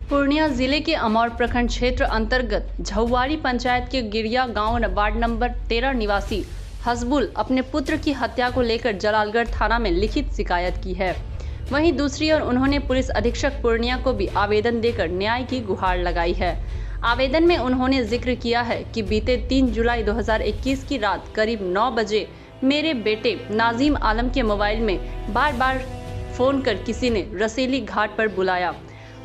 पूर्णिया जिले के अमौर प्रखंड क्षेत्र अंतर्गत झौवारी पंचायत के गिरिया गांव वार्ड नंबर 13 निवासी हसबुल अपने पुत्र की हत्या को लेकर जलालगढ़ थाना में लिखित शिकायत की है। वहीं दूसरी ओर उन्होंने पुलिस अधीक्षक पूर्णिया को भी आवेदन देकर न्याय की गुहार लगाई है। आवेदन में उन्होंने जिक्र किया है कि बीते 3 जुलाई 2021 की रात करीब 9 बजे मेरे बेटे नाजिम आलम के मोबाइल में बार बार फोन कर किसी ने रसेली घाट पर बुलाया।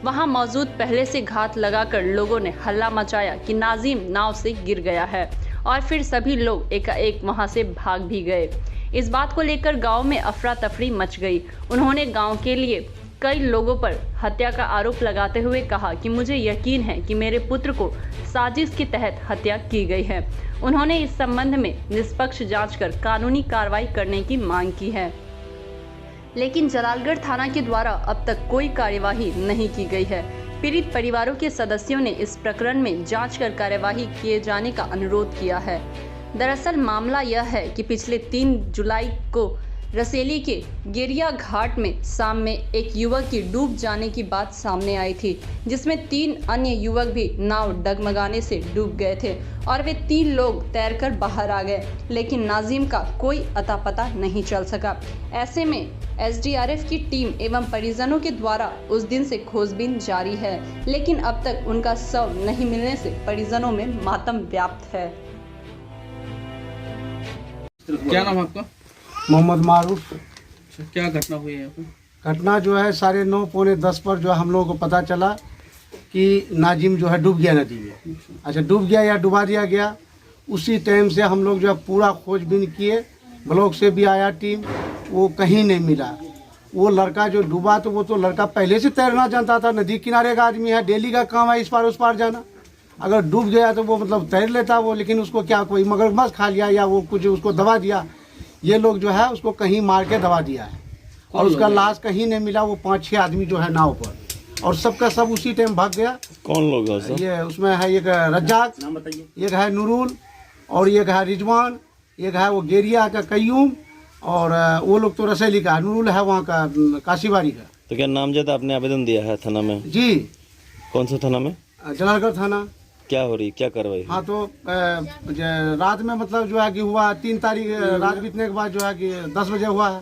वहां मौजूद पहले से घात लगाकर लोगों ने हल्ला मचाया कि नाजिम नाव से गिर गया है और फिर सभी लोग एकाएक वहां से भाग भी गए। इस बात को लेकर गांव में अफरा तफरी मच गई। उन्होंने गांव के लिए कई लोगों पर हत्या का आरोप लगाते हुए कहा कि मुझे यकीन है कि मेरे पुत्र को साजिश के तहत हत्या की गई है। उन्होंने इस संबंध में निष्पक्ष जांच कर कानूनी कार्रवाई करने की मांग की है, लेकिन जलालगढ़ थाना के द्वारा अब तक कोई कार्यवाही नहीं की गई है। पीड़ित परिवारों के सदस्यों ने इस प्रकरण में जांच कर कार्यवाही किए जाने का अनुरोध किया है। दरअसल मामला यह है कि पिछले 3 जुलाई को रसेली के गिरिया घाट में शाम में एक युवक की डूब जाने की बात सामने आई थी, जिसमें 3 अन्य युवक भी नाव डगमगाने से डूब गए थे और वे 3 लोग तैरकर बाहर आ गए, लेकिन नाजिम का कोई अता पता नहीं चल सका। ऐसे में एसडीआरएफ की टीम एवं परिजनों के द्वारा उस दिन से खोजबीन जारी है, लेकिन अब तक उनका शव नहीं मिलने से परिजनों में मातम व्याप्त है। क्या नाम आपका? मोहम्मद मारूफ। क्या घटना हुई है यहाँ पे? घटना जो है 9:30 पौने 10 पर जो है हम लोगों को पता चला कि नाजिम जो है डूब गया नदी में। अच्छा, डूब गया या डुबा दिया गया। उसी टाइम से हम लोग जो है पूरा खोजबीन किए, ब्लॉक से भी आया टीम, वो कहीं नहीं मिला। वो लड़का जो डूबा तो वो तो लड़का पहले से तैरना जानता था, नदी किनारे का आदमी है, डेली का काम है इस पार उस पार जाना। अगर डूब गया तो वो मतलब तैर लेता वो, लेकिन उसको क्या कोई मगरमच्छ खा लिया या वो कुछ उसको दबा दिया। ये लोग जो है उसको कहीं मार के दबा दिया है और उसका लाश कहीं नहीं मिला। वो 5-6 आदमी जो है नाव पर, और सबका सब उसी टाइम भाग गया। कौन लोग हैं? ये उसमें है एक रज्जाक, एक है नूरुल और एक है रिजवान, एक है वो गेरिया का कयूम, और वो लोग तो रसैली का, नूरुल है वहाँ का काशीबाड़ी का। तो क्या नामजद आपने आवेदन दिया है थाना में? जी। कौन सा थाना में? जलालगढ़ थाना। क्या हो रही, क्या कार्रवाई? हाँ, तो रात में मतलब जो है कि हुआ 3 तारीख रात बीतने के बाद जो है कि 10 बजे हुआ है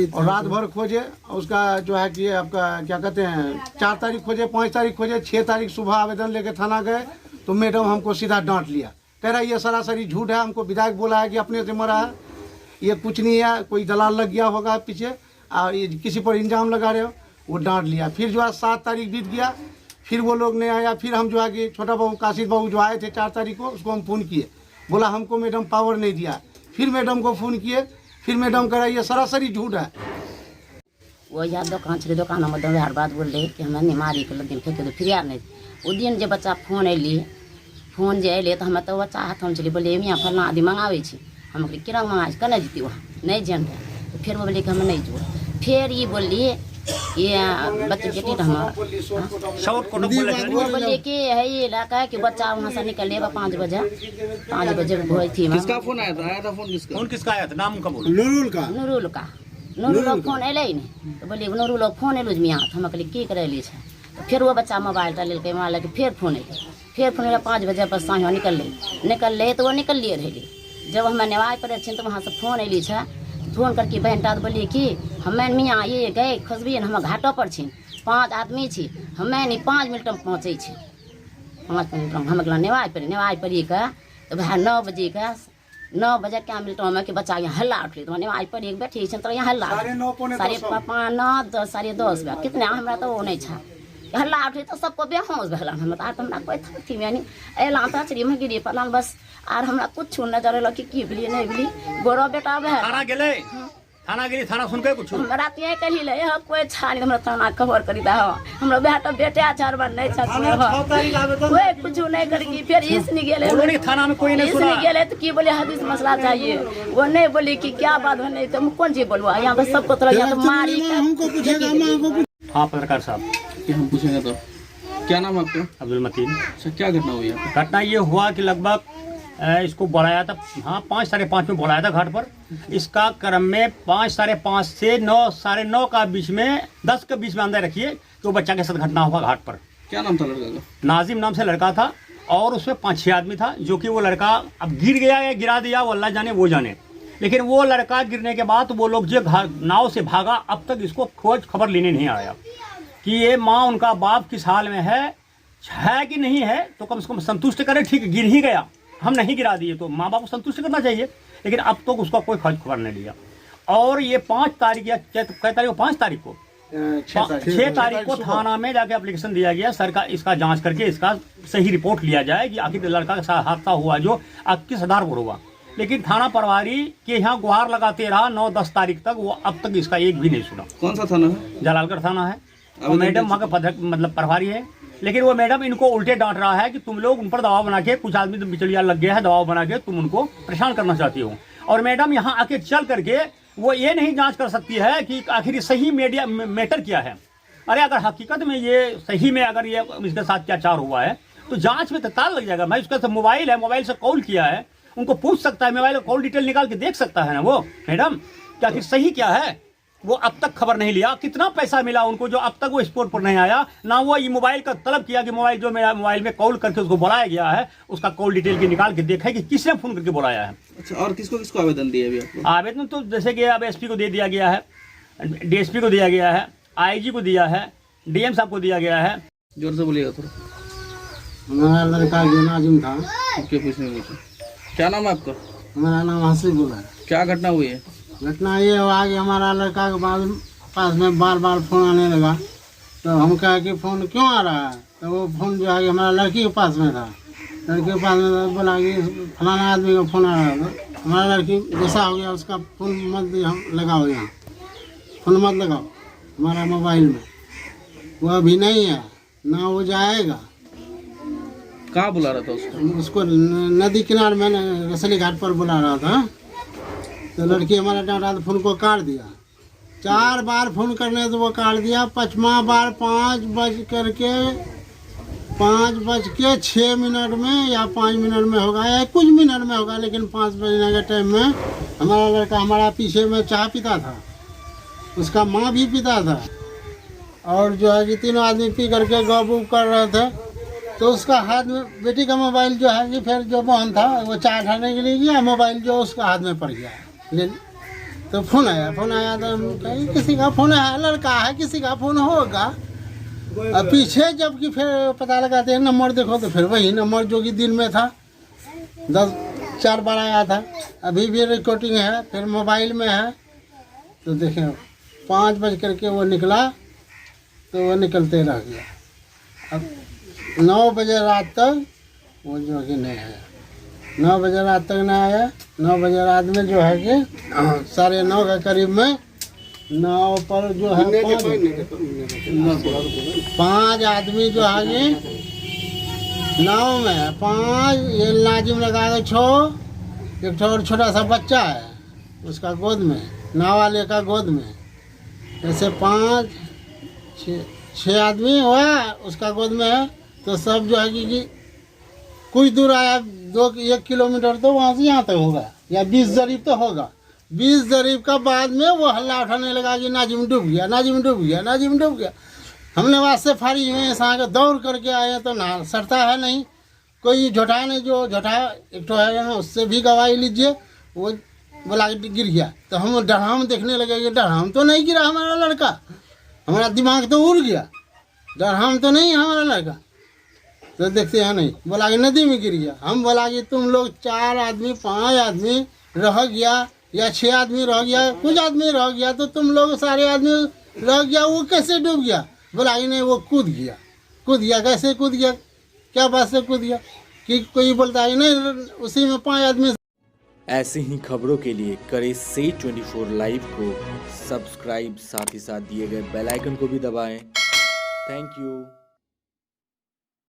और रात भर खोजे। उसका जो है कि आपका क्या कहते हैं 4 तारीख खोजे, 5 तारीख खोजे, 6 तारीख सुबह आवेदन लेके थाना गए तो मैडम हमको सीधा डांट लिया। कह रहा है ये सरासरी झूठ है, हमको विधायक बोला है कि अपने से मरा है, ये कुछ नहीं है, कोई दलाल लग गया होगा पीछे और ये किसी पर इंजाम लगा रहे हो। वो डांट लिया। फिर जो है 7 तारीख बीत गया, फिर वो लोग नहीं आया। फिर हम जो है कि छोटा बाबू काशिद बाबू जो आए थे 4 तारीख को, उसको हम फ़ोन किए, बोला हमको मैडम पावर नहीं दिया। फिर मैडम को फ़ोन किए, फिर मैडम कह रहा है ये सरासरी झूठ है। वो यार दुकान में दो हर बात बोल रहे कि हमें निमारी के दिन फेंक दो, फिर यार नहीं वो दिन जब बच्चा फोन अले तो हमें तो बच्चा हाथ में चली बोले मियाँ फलना आदि मंगावे हम किरा मंगा कने जीती वहाँ नहीं जान रहे। तो फिर वो बोले कि हमें नहीं जो। फिर ये बोली ये बच्चे बेटी बोले कि है ये इलाका है कि बच्चा वहाँ से निकलेगा 5 बजे भोज थी। किसका फोन आया था? फोन किसका आया था? नाम का बोल। नूरुल का फोन अले नहीं तो बोलिए नूरुल फोन एलो मियाँ हम कहलिए की करे ली है। तो फिर वो बच्चा मोबाइल लेके मोबाइल लेके फिर फोन अले 5 बजे पर साँझ निकल तो वो निकलिए रहे। जब हमें नेवाई पड़े तो वहाँ से फोन अली है। फोन करके बहन टा बोलिए कि हमें मियाँ ये गए खसबी हम घाटो पर छी, 5 आदमी छी, हमें नहीं 5 मिनट में पहुँचे 5 मिनट में हम नेवाई पड़ी का तो भाई 9 बजे क्या मिनट में कि बच्चा यहाँ हल्ला उठली तो नेवाई पड़ी बैठी तो यहाँ हल्ला 9:30 कितने हमारा तो वो नहीं छा हल्ला उठली तो सबको बेहोश भला। हम हमरा कोई थी मैंने अला तो चली में गिरी पलान बस आर हमरा कुछ नजर अल कि बिली नहीं बिली गोरो बेटा बे थाना गेली थाना सुन के कुछ हमरा ते कहि ले कोई छानी हमरा थाना खबर करी दा हमरा बेटा बेटा चार बार नहीं छा कोई कुछ नहीं करी। फिर इसने गेले थाना में कोई नहीं सुना, इसने गेले तो की बोले हदीस मसला चाहिए, वो नहीं बोली कि क्या बात है नहीं तो कौन जी बोलवा यहाँ पे सबको तो मारी हमको पूछेगा। हाँ पत्रकार साहब हम पूछेंगे तो क्या नाम आपका? अब्दुल मतीन। अच्छा, क्या घटना हुई है? घटना ये हुआ कि लगभग इसको बुलाया था, हाँ 5 साढ़े 5 में बुलाया था घाट पर। इसका क्रम में 5 साढ़े 5 से 9 साढ़े 9 का बीच में 10 के बीच में अंदर रखिए तो बच्चा के साथ घटना हुआ घाट पर। क्या नाम था लड़का का? नाजिम नाम से लड़का था और उसमें 5-6 आदमी था, जो कि वो लड़का अब गिर गया या गिरा दिया वो अल्लाह जाने वो जाने। लेकिन वो लड़का गिरने के बाद वो लोग जो नाव से भागा, अब तक इसको खोज खबर लेने नहीं आया कि ये माँ उनका बाप किस हाल में है कि नहीं है। तो कम से कम संतुष्ट करें, ठीक गिर ही गया, हम नहीं गिरा दिए, तो माँ बाप को संतुष्ट करना चाहिए। लेकिन अब तक उसका कोई खोज खबर नहीं लिया। और ये 5 तारीख या कै तारीख को 5 तारीख को 6 तारीख को थाना में जाके एप्लीकेशन दिया गया, सरकार इसका जांच करके इसका सही रिपोर्ट लिया जाए कि आखिर लड़का के साथ हादसा हुआ जो किस आधार पर हुआ। लेकिन थाना प्रभारी के यहाँ गुहार लगाते रहा 9-10 तारीख तक, वो अब तक इसका एक भी नहीं सुना। कौन सा थाना है? जलालगढ़ थाना है। और मैडम वहाँ का मतलब प्रभारी है, लेकिन वो मैडम इनको उल्टे डांट रहा है कि तुम लोग उन पर दबाव बना के, कुछ आदमी तो बिचड़िया लग गया है, दबाव बना के तुम उनको परेशान करना चाहती हो। और मैडम यहाँ आके चल करके वो ये नहीं जांच कर सकती है कि आखिर सही मीडिया मैटर क्या है। अरे अगर हकीकत में ये सही में अगर ये इसके साथ अत्याचार हुआ है तो जांच में तत्काल लग जाएगा। भाई उसका मोबाइल है, मोबाइल से कॉल किया है, उनको पूछ सकता है, मोबाइल कॉल डिटेल निकाल के देख सकता है ना वो मैडम कि आखिर सही क्या है। वो अब तक खबर नहीं लिया, कितना पैसा मिला उनको जो अब तक वो स्पोर्ट पर नहीं आया ना। वो ये मोबाइल का तलब किया कि मोबाइल जो मेरा मोबाइल में कॉल करके उसको बुलाया गया है, उसका कॉल डिटेल की निकाल के देखा है कि किसने फोन करके बुलाया है। अच्छा, और किसको आवेदन दिया अभी आपको? आवेदन तो जैसे कि अब एसपी को दे दिया गया है, डीएसपी को दिया गया है, आईजी को दिया है, डीएम साहब को दिया गया है। जोर से बोलिएगा थोड़ा। हमारा लड़का जो नाजिम था, क्या पूछने मुझे? क्या नाम है आपका? हमारा नाम हसीबुल है। क्या घटना हुई है? घटना ये हुआ कि हमारा लड़का के पास में बार बार फोन आने लगा, तो हम कहा कि फ़ोन क्यों आ रहा है। तो वो फ़ोन जो है कि हमारा लड़की के पास में था, लड़के के पास में था, बोला कि फलाना आदमी का फ़ोन आ रहा था। हमारा लड़की गुस्सा हो गया, उसका फ़ोन मत हम लगाओ, यहाँ फ़ोन मत लगाओ हमारा मोबाइल में, वो अभी नहीं है ना, वो जाएगा। कहाँ बुला रहा था उसको? उसको नदी किनारे में रसली घाट पर बुला रहा था। तो लड़की हमारा डांटा तो फ़ोन को काट दिया। 4 बार फ़ोन करने से वो काट दिया। 5वां बार 5 बज के 6 मिनट में या 5 मिनट में होगा या कुछ मिनट में होगा, लेकिन 5 बजने के टाइम में हमारा लड़का हमारा पीछे में चाय पीता था, उसका माँ भी पीता था, और जो है कि तीनों आदमी पी करके गप उप कर रहे थे। तो उसका हाथ में बेटी का मोबाइल जो है कि फिर जो बहन था वो चाय उठाने के लिए गया, मोबाइल जो उसका हाथ में पड़ गया। तो फोन आया तो हम कहीं किसी का फ़ोन है, लड़का है, किसी का फ़ोन होगा। अब पीछे जबकि फिर पता लगाते हैं नंबर देखो तो फिर वही नंबर जो कि दिन में था 4 बार आया था, अभी भी रिकॉर्डिंग है, फिर मोबाइल में है। तो देखें 5 बज करके वो निकला, तो वो निकलते रह गया। अब 9 बजे रात तक वो जो कि नहीं आया, 9 बजे रात तक नहीं आया। 9 बजे रात में जो है कि 9:30 के करीब में नाव पर जो है 5 आदमी जो है कि नाव में है, 5 ये नाजिम लगा के 6, एक और छोटा सा बच्चा है उसका गोद में, नाव वाले का गोद में, ऐसे 5-6 आदमी हुआ उसका गोद में है। तो सब जो है कि कुछ दूर आया, 1 किलोमीटर तो वहाँ से यहाँ तक होगा या 20 जरीब तो होगा। 20 जरीब का बाद में वो हल्ला उठाने लगा कि नाजिम डूब गया, नाजिम डूब गया, नाजिम डूब गया। हमने वास्ते फारी हुए हैं, दौड़ करके आए तो ना सरता है नहीं, कोई झोटा नहीं, जो झोटा एक तो है यहाँ उससे भी गवाही लीजिए, वो बोला गिर गया। तो हम डरहाम देखने लगे कि डरहाम तो नहीं गिरा हमारा लड़का, हमारा दिमाग तो उड़ गया, डरहाम तो नहीं हमारा लड़का। तो देखते हैं नहीं, बोला कि नदी में गिर गया। हम बोला कि तुम लोग 4 आदमी 5 आदमी रह गया या 6 आदमी रह गया, कुछ आदमी रह गया, तो तुम लोग सारे आदमी रह गया, वो कैसे डूब गया। बोला कि नहीं वो कूद गया। कैसे कूद गया, क्या बात से कूद गया, कि कोई बोलता है नहीं उसी में 5 आदमी। ऐसी ही खबरों के लिए करें से 24 लाइव को सब्सक्राइब, साथ ही साथ दिए गए बेल आइकन को भी दबाएं। Thank you.